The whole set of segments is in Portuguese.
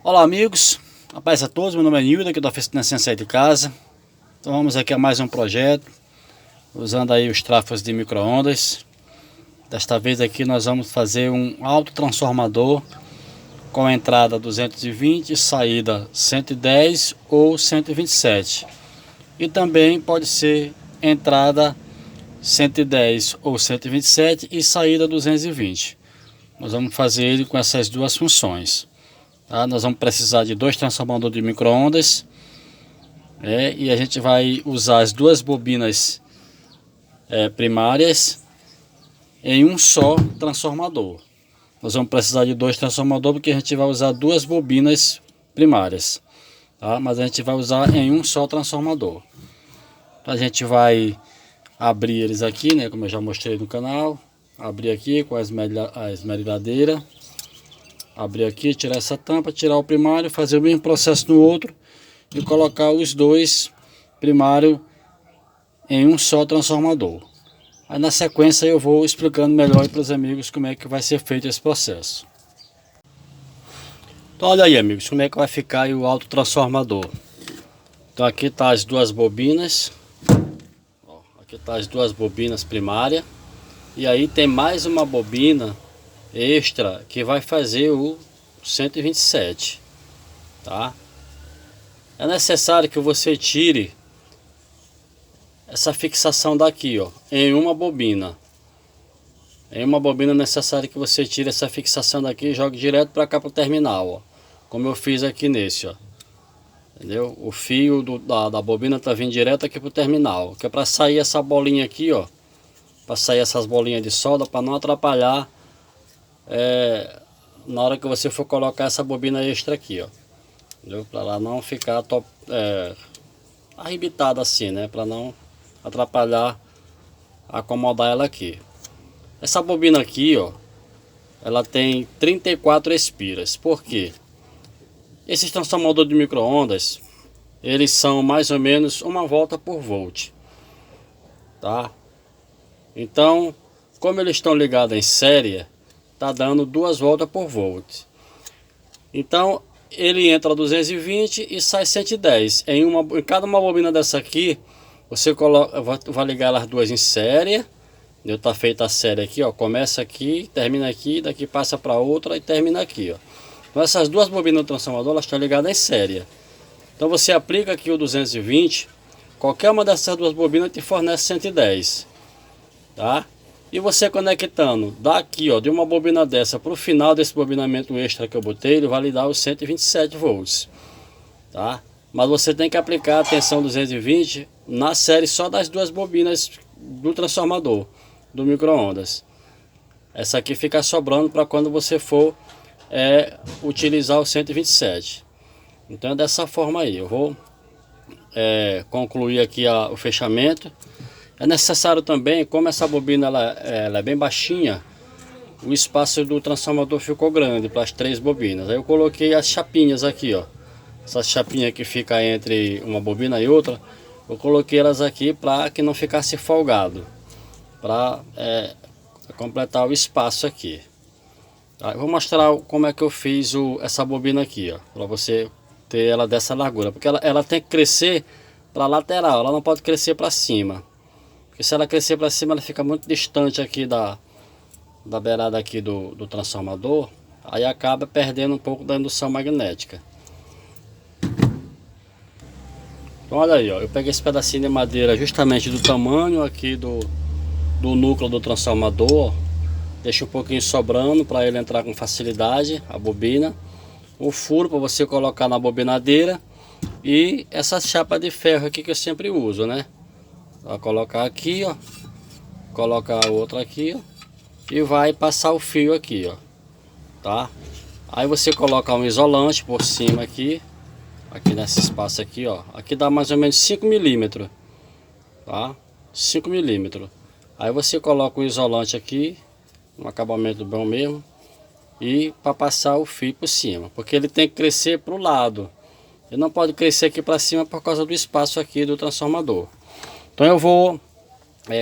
Olá amigos, a paz a todos, meu nome é Nildo, aqui da Oficina Sensei de Casa. Então vamos aqui a mais um projeto, usando aí os trafos de micro-ondas. Desta vez aqui nós vamos fazer um autotransformador com entrada 220, saída 110 ou 127. E também pode ser entrada 110 ou 127 e saída 220. Nós vamos fazer ele com essas duas funções. Tá? Nós vamos precisar de dois transformadores de micro-ondas, e a gente vai usar as duas bobinas primárias em um só transformador. Nós vamos precisar de dois transformadores porque a gente vai usar duas bobinas primárias, tá? Mas a gente vai usar em um só transformador. Então a gente vai abrir eles aqui, né? Como eu já mostrei no canal. Abrir aqui com a esmerilhadeira. Abrir aqui, tirar essa tampa, tirar o primário, fazer o mesmo processo no outro e colocar os dois primários em um só transformador. Aí na sequência eu vou explicando melhor para os amigos como é que vai ser feito esse processo. Então olha aí amigos, como é que vai ficar aí o autotransformador. Então aqui está as duas bobinas. Aqui está as duas bobinas primárias. E aí tem mais uma bobina extra que vai fazer o 127, tá? É necessário que você tire essa fixação daqui, ó, em uma bobina. Em uma bobina é necessário que você tire essa fixação daqui e jogue direto para cá pro terminal, ó, como eu fiz aqui nesse, ó. Entendeu? O fio da bobina tá vindo direto aqui pro terminal, que é para sair essa bolinha aqui, ó, para sair essas bolinhas de solda, para não atrapalhar na hora que você for colocar essa bobina extra aqui, ó. Entendeu? Para ela não ficar arrebitada assim, né? Para não atrapalhar, acomodar ela aqui. Essa bobina aqui, ó, ela tem 34 espiras. Por quê? Esses transformadores de micro-ondas, eles são mais ou menos uma volta por volt, tá? Então, como eles estão ligados em série, tá dando 2 voltas por volt. Então ele entra 220 e sai 110 em cada uma bobina dessa aqui. Você vai ligar elas duas em série. Tá feita a série aqui, ó, começa aqui, termina aqui, daqui passa para outra e termina aqui, ó. Então essas duas bobinas do transformador, elas estão ligadas em série. Então você aplica aqui o 220, qualquer uma dessas duas bobinas te fornece 110, tá? E você conectando daqui, ó, de uma bobina dessa para o final desse bobinamento extra que eu botei, ele vai lhe dar os 127 volts, tá? Mas você tem que aplicar a tensão 220 na série só das duas bobinas do transformador, do micro-ondas. Essa aqui fica sobrando para quando você for utilizar o 127. Então é dessa forma aí. Eu vou concluir aqui o fechamento. É necessário também, como essa bobina ela é bem baixinha, o espaço do transformador ficou grande para as 3 bobinas. Aí eu coloquei as chapinhas aqui, ó. Essas chapinhas que fica entre uma bobina e outra, eu coloquei elas aqui para que não ficasse folgado, para completar o espaço aqui. Tá? Eu vou mostrar como é que eu fiz essa bobina aqui, ó, para você ter ela dessa largura, porque ela tem que crescer para a lateral, ela não pode crescer para cima. Porque se ela crescer para cima, ela fica muito distante aqui da beirada aqui do transformador. Aí acaba perdendo um pouco da indução magnética. Então olha aí, ó, eu peguei esse pedacinho de madeira justamente do tamanho aqui do núcleo do transformador. Deixa um pouquinho sobrando para ele entrar com facilidade, a bobina. O furo para você colocar na bobinadeira. E essa chapa de ferro aqui que eu sempre uso, né? Vai colocar aqui, ó, colocar a outra aqui, ó, e vai passar o fio aqui, ó, tá? Aí você coloca um isolante por cima aqui nesse espaço aqui, ó. Aqui dá mais ou menos 5 milímetros, tá? 5 milímetros. Aí você coloca o isolante aqui, um acabamento bom mesmo, e para passar o fio por cima, porque ele tem que crescer para o lado. Ele não pode crescer aqui para cima por causa do espaço aqui do transformador. Então eu vou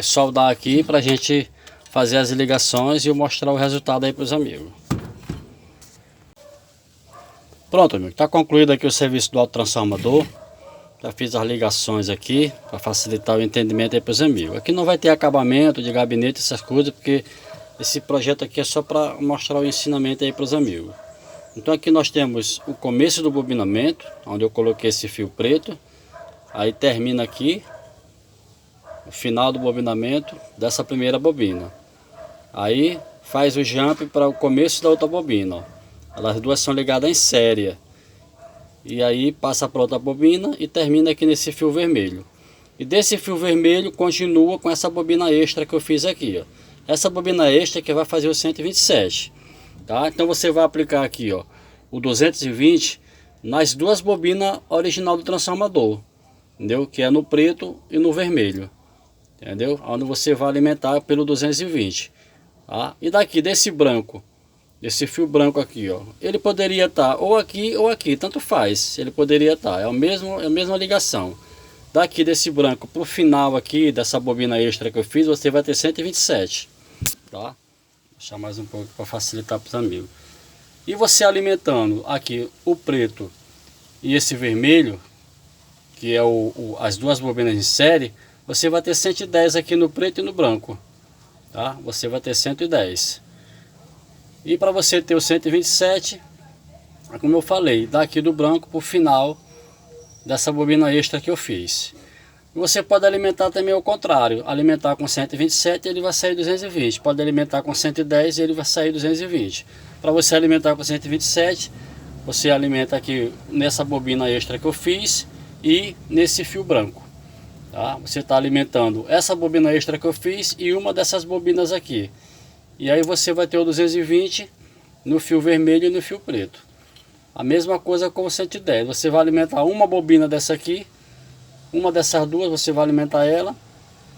soldar aqui para a gente fazer as ligações e eu mostrar o resultado aí para os amigos. Pronto, amigo, está concluído aqui o serviço do autotransformador. Já fiz as ligações aqui para facilitar o entendimento aí para os amigos. Aqui não vai ter acabamento de gabinete, essas coisas, porque esse projeto aqui é só para mostrar o ensinamento aí para os amigos. Então aqui nós temos o começo do bobinamento, onde eu coloquei esse fio preto. Aí termina aqui o final do bobinamento dessa primeira bobina. Aí faz o jump para o começo da outra bobina, ó. Elas duas são ligadas em série. E aí passa para outra bobina e termina aqui nesse fio vermelho. E desse fio vermelho continua com essa bobina extra que eu fiz aqui, ó. Essa bobina extra que vai fazer o 127, tá? Então você vai aplicar aqui, ó, o 220 nas duas bobinas original do transformador, entendeu? Que é no preto e no vermelho, entendeu? Onde você vai alimentar pelo 220, tá? E daqui desse branco, esse fio branco aqui, ó, ele poderia estar ou aqui, tanto faz. Ele poderia estar, é a mesma ligação. Daqui desse branco para o final aqui dessa bobina extra que eu fiz, você vai ter 127, tá? Vou deixar mais um pouco para facilitar para os amigos. E você alimentando aqui o preto e esse vermelho, que é as duas bobinas em série, você vai ter 110 aqui no preto e no branco, tá? Você vai ter 110. E para você ter o 127, como eu falei, daqui do branco para o final dessa bobina extra que eu fiz. Você pode alimentar também ao contrário, alimentar com 127 ele vai sair 220, pode alimentar com 110 ele vai sair 220. Para você alimentar com 127, você alimenta aqui nessa bobina extra que eu fiz e nesse fio branco, tá? Você está alimentando essa bobina extra que eu fiz e uma dessas bobinas aqui. E aí você vai ter o 220 no fio vermelho e no fio preto. A mesma coisa com o 110. Você vai alimentar uma bobina dessa aqui, uma dessas duas você vai alimentar ela.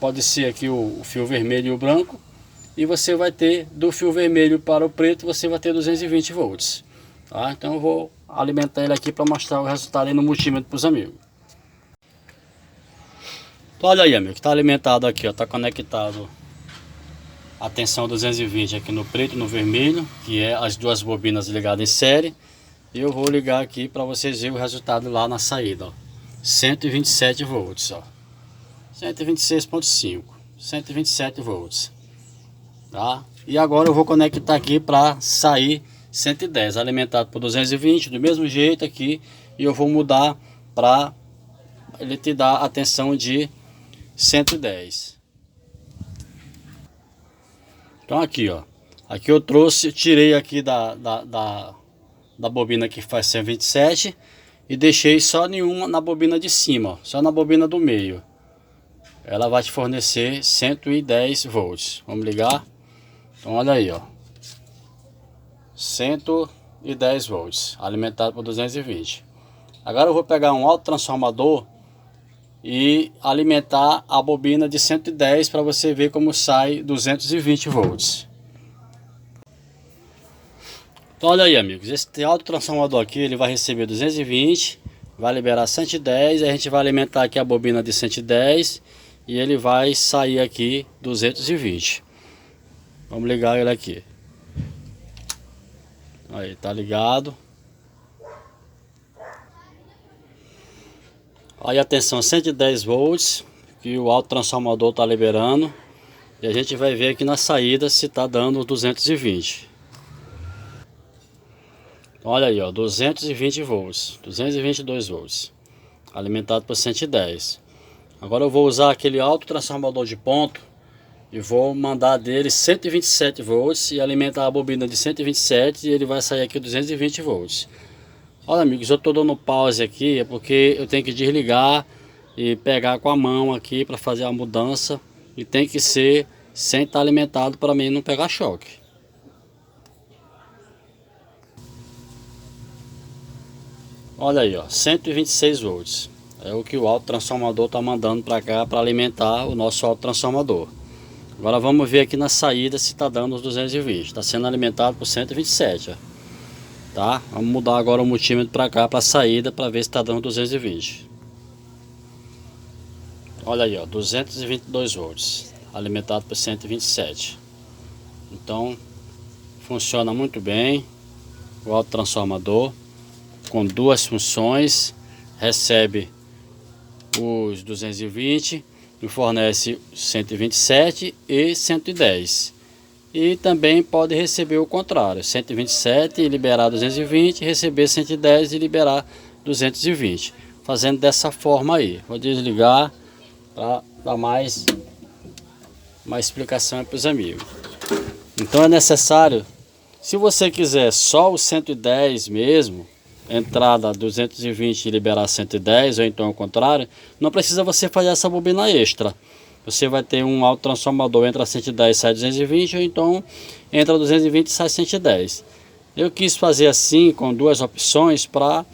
Pode ser aqui o fio vermelho e o branco. E você vai ter do fio vermelho para o preto, você vai ter 220 volts. Tá? Então eu vou alimentar ele aqui para mostrar o resultado aí no multímetro para os amigos. Então, olha aí, amigo, que está alimentado aqui, está conectado a tensão 220 aqui no preto e no vermelho, que é as duas bobinas ligadas em série. E eu vou ligar aqui para vocês verem o resultado lá na saída, ó. 127 volts, ó. 126.5, 127 volts, tá? E agora eu vou conectar aqui para sair 110, alimentado por 220 do mesmo jeito aqui, e eu vou mudar para ele te dar a tensão de 110. Então aqui, ó, aqui eu tirei aqui da bobina que faz 127 e deixei só nenhuma na bobina de cima, ó, só na bobina do meio. Ela vai te fornecer 110 volts. Vamos ligar. Então olha aí, ó, 110 volts, alimentado por 220. Agora eu vou pegar um autotransformador e alimentar a bobina de 110 para você ver como sai 220 volts. Então olha aí, amigos, esse autotransformador aqui ele vai receber 220, vai liberar 110, a gente vai alimentar aqui a bobina de 110 e ele vai sair aqui 220. Vamos ligar ele aqui. Aí, tá ligado. Aí a tensão 110 volts que o autotransformador está liberando. E a gente vai ver aqui na saída se está dando 220. Olha aí, ó, 220 volts, 222 volts, alimentado por 110. Agora eu vou usar aquele autotransformador de ponto e vou mandar dele 127 volts e alimentar a bobina de 127 e ele vai sair aqui 220 volts. Olha, amigos, eu estou dando pause aqui, é porque eu tenho que desligar e pegar com a mão aqui para fazer a mudança. E tem que ser sem estar alimentado para mim não pegar choque. Olha aí, ó, 126 volts. É o que o autotransformador está mandando para cá para alimentar o nosso autotransformador. Agora vamos ver aqui na saída se está dando os 220. Está sendo alimentado por 127, ó. Tá? Vamos mudar agora o multímetro para cá, para a saída, para ver se está dando 220. Olha aí, ó, 222 volts, alimentado por 127. Então, funciona muito bem o autotransformador. com duas funções, recebe os 220 e fornece 127 e 110. E também pode receber o contrário, 127 e liberar 220, receber 110 e liberar 220. Fazendo dessa forma aí. Vou desligar para dar mais explicação para os amigos. Então é necessário, se você quiser só o 110 mesmo, entrada 220 e liberar 110, ou então ao contrário, não precisa você fazer essa bobina extra. Você vai ter um autotransformador, entra 110 e sai 220, ou então entra 220 e sai 110. Eu quis fazer assim, com duas opções, para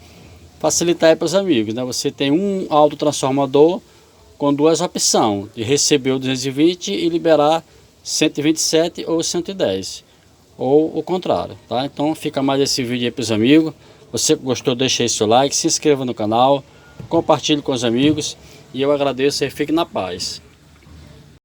facilitar para os amigos, né? Você tem um autotransformador com duas opções, de receber o 220 e liberar 127 ou 110, ou o contrário, tá? Então fica mais esse vídeo aí para os amigos. Você que gostou, deixa aí seu like, se inscreva no canal, compartilhe com os amigos, e eu agradeço e fique na paz.